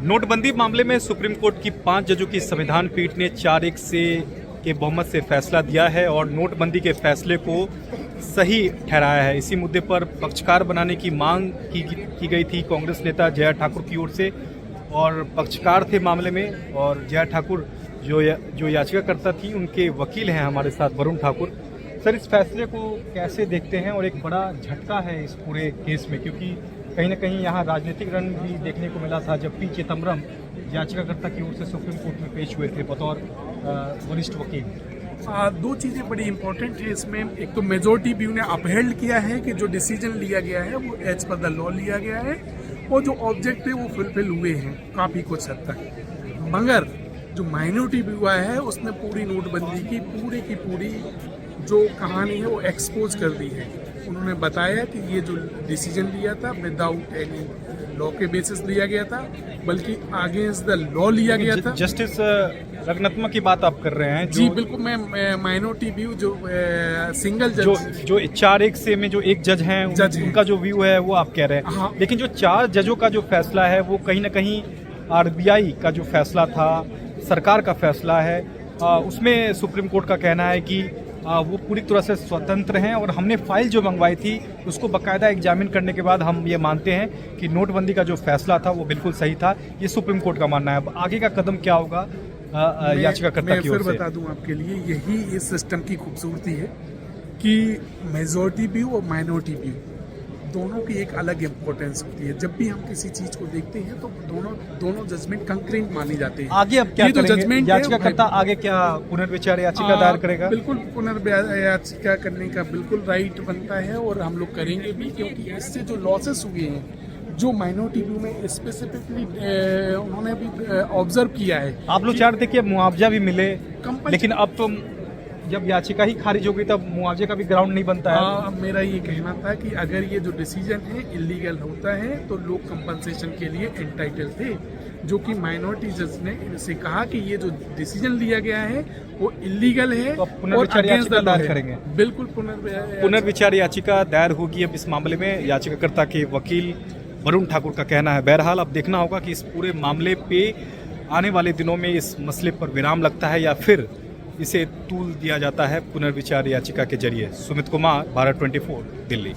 नोटबंदी मामले में सुप्रीम कोर्ट की 5 जजों की संविधान पीठ ने 4-1 से के बहुमत से फैसला दिया है और नोटबंदी के फैसले को सही ठहराया है। इसी मुद्दे पर पक्षकार बनाने की मांग की गई थी कांग्रेस नेता जया ठाकुर की ओर से, और पक्षकार थे मामले में। और जया ठाकुर जो याचिकाकर्ता थी, उनके वकील हैं हमारे साथ वरुण ठाकुर। सर, इस फैसले को कैसे देखते हैं? और एक बड़ा झटका है इस पूरे केस में, क्योंकि कहीं ना कहीं यहाँ राजनीतिक रंग भी देखने को मिला था जब पी चिदम्बरम याचिकाकर्ता की ओर से सुप्रीम कोर्ट में पेश हुए थे बतौर वरिष्ठ वकील। दो चीज़ें बड़ी इंपॉर्टेंट है इसमें। एक तो मेजोरिटी व्यू ने अपहेल्ड किया है कि जो डिसीजन लिया गया है वो एज पर द लॉ लिया गया है, और जो ऑब्जेक्ट है वो फुलफिल हुए हैं काफ़ी कुछ हद तक। मगर जो माइनॉरिटी व्यू आया है उसने पूरी नोटबंदी की पूरी जो कहानी है वो एक्सपोज कर दी है। उन्होंने बताया कि ये जो डिसीजन लिया था विदाउट एनी लॉ के बेसिस लिया गया था, बल्कि अगेंस्ट द लॉ लिया गया था। जस्टिस रत्नम की बात आप कर रहे हैं? जी बिल्कुल, मैं माइनॉरिटी व्यू जो सिंगल जज जो 4-1 से में जो एक जज हैं उनका जो व्यू है वो आप कह रहे हैं। हाँ। लेकिन जो 4 जजों का जो फैसला है वो कहीं ना कहीं आरबीआई का जो फैसला था, सरकार का फैसला है, उसमें सुप्रीम कोर्ट का कहना है कि वो पूरी तरह से स्वतंत्र हैं, और हमने फाइल जो मंगवाई थी उसको बाकायदा एग्जामिन करने के बाद हम ये मानते हैं कि नोटबंदी का जो फैसला था वो बिल्कुल सही था। ये सुप्रीम कोर्ट का मानना है। अब आगे का कदम क्या होगा याचिकाकर्ता की ओर से? मैं फिर बता दूं आपके लिए, यही इस सिस्टम की खूबसूरती है कि मेजॉरिटी व्यू और माइनॉरिटी व्यू दोनों की एक अलग इम्पोर्टेंस होती है। जब भी हम किसी चीज को देखते हैं तो दोनों जजमेंट कंकरेंट मानी जाते हैं। आगे अब क्या करेंगे? जजमेंट याचिकाकर्ता आगे क्या पुनर्विचार याचिका दायर करेगा? बिल्कुल, पुनर्विचार याचिका करने का बिल्कुल राइट बनता है, और हम लोग करेंगे भी, क्योंकि इससे जो लॉसेस हुए हैं, जो माइनॉरिटी व्यू में स्पेसिफिकली उन्होंने भी ऑब्जर्व किया है। आप लोग चाह रहे थे कि मुआवजा भी मिले, लेकिन अब तो जब याचिका ही खारिज हो गई तब मुआवजे का भी ग्राउंड नहीं बनता है। मेरा ये कहना था कि अगर ये जो डिसीजन है इलीगल होता है तो लोग कंपनसेशन के लिए एंटाइटल थे, जो कि माइनॉरिटी जज ने इनसे कहा कि ये जो डिसीजन लिया गया है वो इलीगल है, तो पुनर्विचार याचिका दायर करेंगे। बिल्कुल, पुनर्विचार याचिका दायर होगी अब इस मामले में। याचिकाकर्ता के वकील वरुण ठाकुर का कहना है। बहरहाल अब देखना होगा कि इस पूरे मामले पे आने वाले दिनों में इस मसले पर विराम लगता है या फिर इसे तूल दिया जाता है पुनर्विचार याचिका के जरिए। सुमित कुमार, भारत 24, दिल्ली।